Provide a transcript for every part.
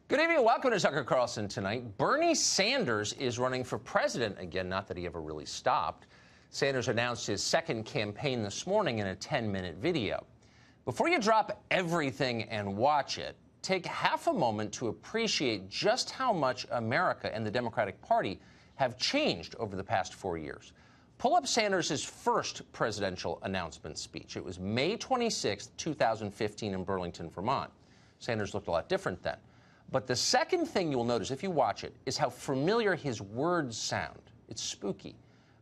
Good evening. Welcome to Tucker Carlson Tonight. Bernie Sanders is running for president again, not that he ever really stopped. Sanders announced his second campaign this morning in a 10-minute video. Before you drop everything and watch it, take half a moment to appreciate just how much America and the Democratic Party have changed over the past 4 years. Pull up Sanders' first presidential announcement speech. It was May 26, 2015 in Burlington, Vermont. Sanders looked a lot different then. But the second thing you'll notice if you watch it is how familiar his words sound. It's spooky.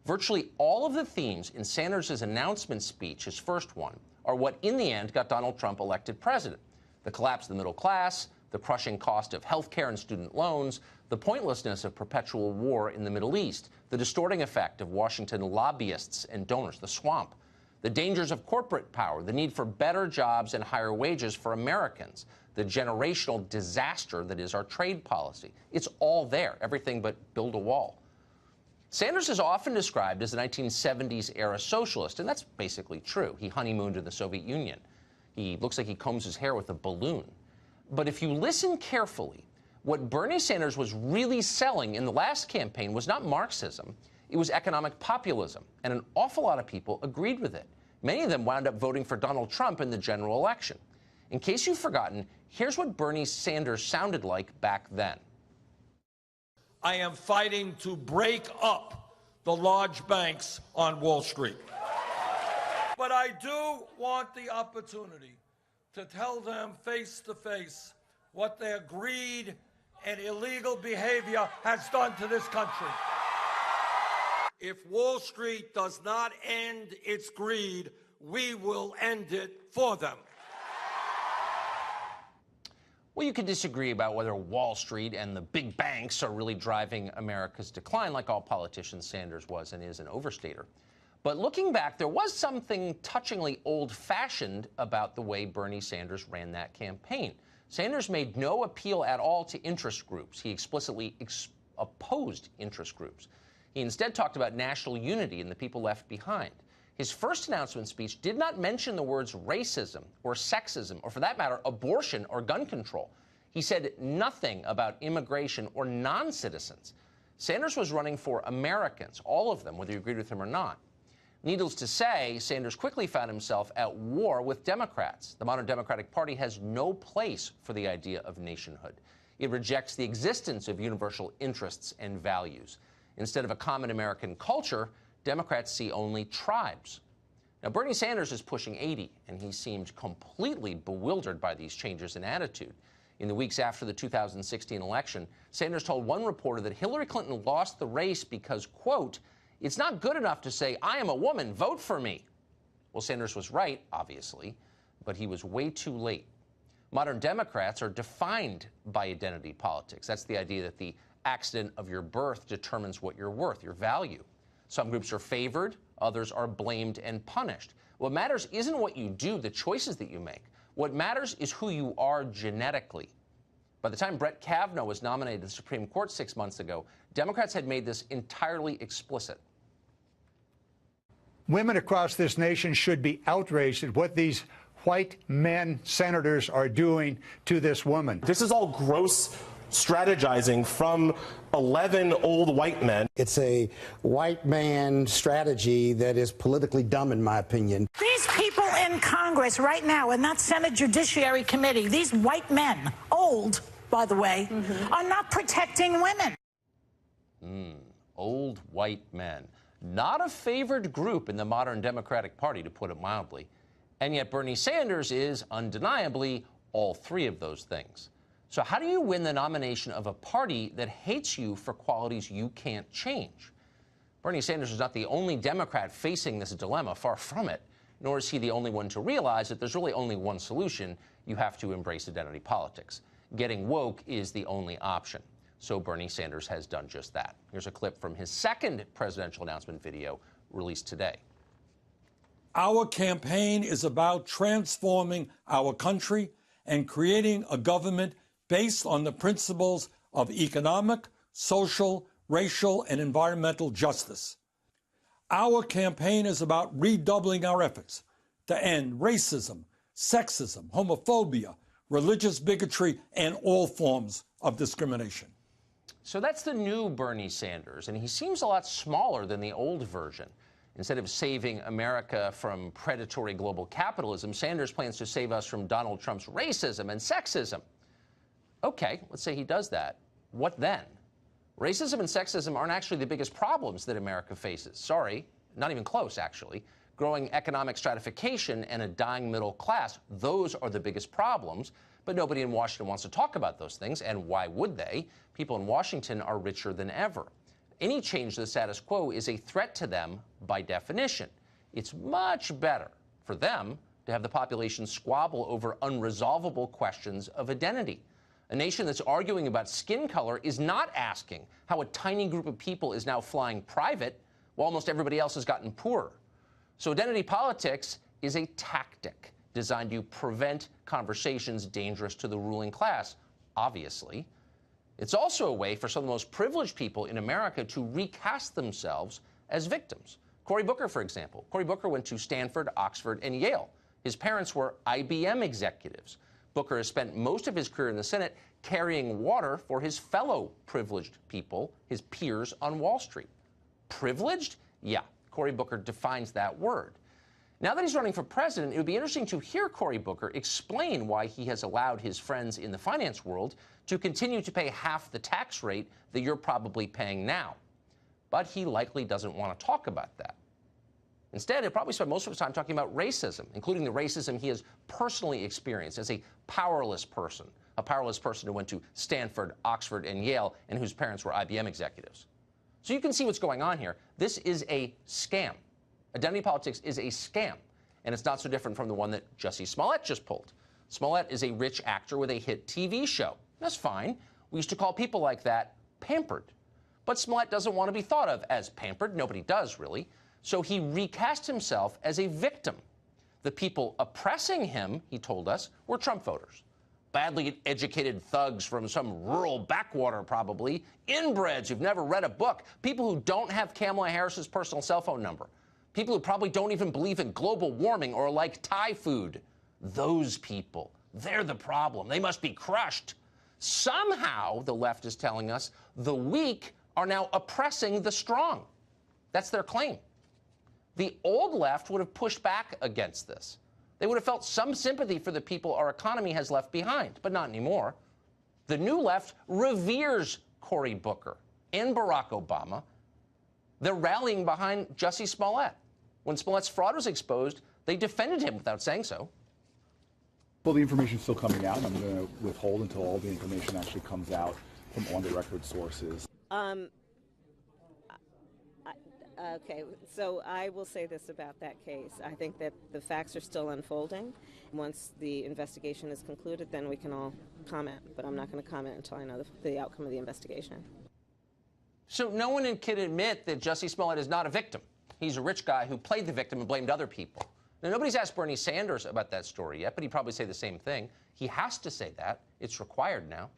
Virtually all of the themes in Sanders' announcement speech, his first one, are what in the end got Donald Trump elected president. The collapse of the middle class, the crushing cost of health care and student loans, the pointlessness of perpetual war in the Middle East, the distorting effect of Washington lobbyists and donors, the swamp, the dangers of corporate power, the need for better jobs and higher wages for Americans, the generational disaster that is our trade policy. It's all there, everything but build a wall. Sanders is often described as a 1970s-era socialist, and that's basically true. He honeymooned in the Soviet Union. He looks like he combs his hair with a balloon. But if you listen carefully, what Bernie Sanders was really selling in the last campaign was not Marxism, it was economic populism, and an awful lot of people agreed with it. Many of them wound up voting for Donald Trump in the general election. In case you've forgotten, here's what Bernie Sanders sounded like back then. I am fighting to break up the large banks on Wall Street. But I do want the opportunity to tell them face to face what their greed and illegal behavior has done to this country. If Wall Street does not end its greed, we will end it for them. Well, you could disagree about whether Wall Street and the big banks are really driving America's decline, like all politicians. Sanders was and is an overstater. But looking back, there was something touchingly old-fashioned about the way Bernie Sanders ran that campaign. Sanders made no appeal at all to interest groups. He explicitly opposed interest groups. He instead talked about national unity and the people left behind. His first announcement speech did not mention the words racism or sexism, or for that matter, abortion or gun control. He said nothing about immigration or non-citizens. Sanders was running for Americans, all of them, whether you agreed with him or not. Needless to say, Sanders quickly found himself at war with Democrats. The modern Democratic Party has no place for the idea of nationhood. It rejects the existence of universal interests and values. Instead of a common American culture, Democrats see only tribes. Now, Bernie Sanders is pushing 80, and he seemed completely bewildered by these changes in attitude. In the weeks after the 2016 election, Sanders told one reporter that Hillary Clinton lost the race because, quote, "It's not good enough to say, I am a woman, vote for me." Well, Sanders was right, obviously, but he was way too late. Modern Democrats are defined by identity politics. That's the idea that the accident of your birth determines what you're worth, your value. Some groups are favored, others are blamed and punished. What matters isn't what you do, the choices that you make. What matters is who you are genetically. By the time Brett Kavanaugh was nominated to the Supreme Court 6 months ago, Democrats had made this entirely explicit. Women across this nation should be outraged at what these white men senators are doing to this woman. This is all gross strategizing from 11 old white men. It's a white man strategy that is politically dumb, in my opinion. These people in Congress right now, in that Senate Judiciary Committee, these white men, old, by the way, are not protecting women. Old white men. Not a favored group in the modern Democratic Party, to put it mildly. And yet Bernie Sanders is undeniably all three of those things. So how do you win the nomination of a party that hates you for qualities you can't change? Bernie Sanders is not the only Democrat facing this dilemma, far from it, nor is he the only one to realize that there's really only one solution. You have to embrace identity politics. Getting woke is the only option. So Bernie Sanders has done just that. Here's a clip from his second presidential announcement video released today. Our campaign is about transforming our country and creating a government based on the principles of economic, social, racial, and environmental justice. Our campaign is about redoubling our efforts to end racism, sexism, homophobia, religious bigotry, and all forms of discrimination. So that's the new Bernie Sanders, and he seems a lot smaller than the old version. Instead of saving America from predatory global capitalism, Sanders plans to save us from Donald Trump's racism and sexism. Okay, let's say he does that. What then? Racism and sexism aren't actually the biggest problems that America faces. Sorry, not even close, actually. Growing economic stratification and a dying middle class, those are the biggest problems. But nobody in Washington wants to talk about those things, and why would they? People in Washington are richer than ever. Any change to the status quo is a threat to them by definition. It's much better for them to have the population squabble over unresolvable questions of identity. A nation that's arguing about skin color is not asking how a tiny group of people is now flying private while almost everybody else has gotten poorer. So identity politics is a tactic designed to prevent conversations dangerous to the ruling class, obviously. It's also a way for some of the most privileged people in America to recast themselves as victims. Cory Booker, for example. Cory Booker went to Stanford, Oxford, and Yale. His parents were IBM executives. Booker has spent most of his career in the Senate carrying water for his fellow privileged people, his peers on Wall Street. Privileged? Yeah, Cory Booker defines that word. Now that he's running for president, it would be interesting to hear Cory Booker explain why he has allowed his friends in the finance world to continue to pay half the tax rate that you're probably paying now. But he likely doesn't want to talk about that. Instead, he'll probably spend most of his time talking about racism, including the racism he has personally experienced as a powerless person who went to Stanford, Oxford, and Yale, and whose parents were IBM executives. So you can see what's going on here. This is a scam. Identity politics is a scam, and it's not so different from the one that Jussie Smollett just pulled. Smollett is a rich actor with a hit TV show. That's fine. We used to call people like that pampered. But Smollett doesn't want to be thought of as pampered. Nobody does, really. So he recast himself as a victim. The people oppressing him, he told us, were Trump voters. Badly educated thugs from some rural backwater, probably. Inbreds who've never read a book. People who don't have Kamala Harris's personal cell phone number. People who probably don't even believe in global warming or like Thai food. Those people, they're the problem. They must be crushed. Somehow, the left is telling us, the weak are now oppressing the strong. That's their claim. The old left would have pushed back against this. They would have felt some sympathy for the people our economy has left behind, but not anymore. The new left reveres Cory Booker and Barack Obama. They're rallying behind Jussie Smollett. When Smollett's fraud was exposed, they defended him without saying so. Well, the information's still coming out, and I'm going to withhold until all the information actually comes out from on-the-record sources. Okay, so I will say this about that case. I think that the facts are still unfolding. Once the investigation is concluded, then we can all comment, but I'm not going to comment until I know the outcome of the investigation. So no one can admit that Jussie Smollett is not a victim. He's a rich guy who played the victim and blamed other people. Now, nobody's asked Bernie Sanders about that story yet, but he'd probably say the same thing. He has to say that. It's required now.